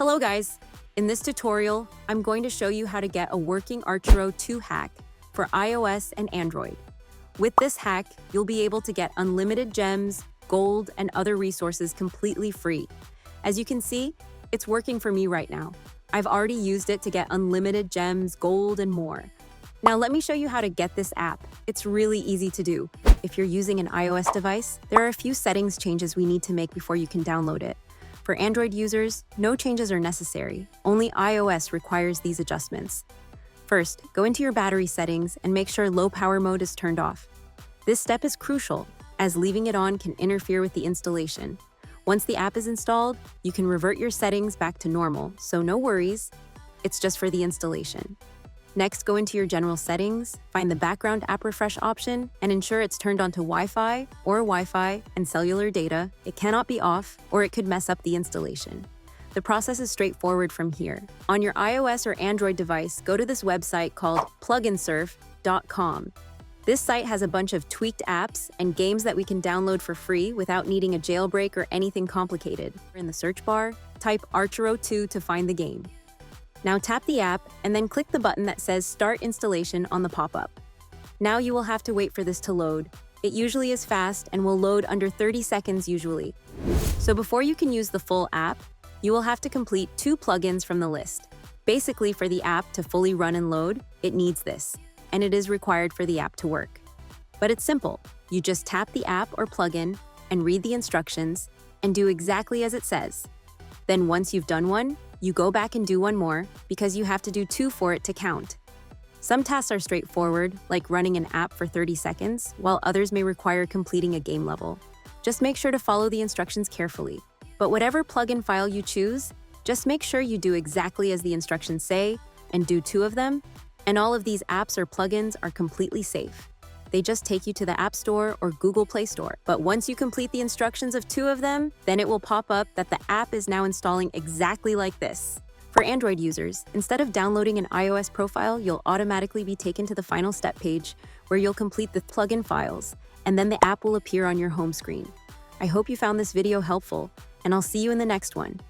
Hello guys! In this tutorial, I'm going to show you how to get a working Archero hack for iOS and Android. With this hack, you'll be able to get unlimited gems, gold, and other resources completely free. As you can see, it's working for me right now. I've already used it to get unlimited gems, gold, and more. Now let me show you how to get this app. It's really easy to do. If you're using an iOS device, there are a few settings changes we need to make before you can download it. For Android users, no changes are necessary. Only iOS requires these adjustments. First, go into your battery settings and make sure low power mode is turned off. This step is crucial, as leaving it on can interfere with the installation. Once the app is installed, you can revert your settings back to normal, so no worries. It's just for the installation. Next, go into your general settings, find the background app refresh option, and ensure it's turned on to Wi-Fi and cellular data. It cannot be off, or it could mess up the installation. The process is straightforward from here. On your iOS or Android device, go to this website called pluginsurf.com. This site has a bunch of tweaked apps and games that we can download for free without needing a jailbreak or anything complicated. In the search bar, type Archero 2 to find the game. Now tap the app and then click the button that says Start Installation on the pop-up. Now you will have to wait for this to load. It usually is fast and will load under 30 seconds usually. So before you can use the full app, you will have to complete 2 plugins from the list. Basically, for the app to fully run and load, it needs this, and it is required for the app to work. But it's simple. You just tap the app or plugin and read the instructions and do exactly as it says. Then once you've done one, you go back and do one more because you have to do 2 for it to count. Some tasks are straightforward, like running an app for 30 seconds, while others may require completing a game level. Just make sure to follow the instructions carefully. But whatever plugin file you choose, just make sure you do exactly as the instructions say and do 2 of them, and all of these apps or plugins are completely safe. They just take you to the App Store or Google Play Store. But once you complete the instructions of 2 of them, then it will pop up that the app is now installing exactly like this. For Android users, instead of downloading an iOS profile, you'll automatically be taken to the final step page where you'll complete the plugin files, and then the app will appear on your home screen. I hope you found this video helpful, and I'll see you in the next one.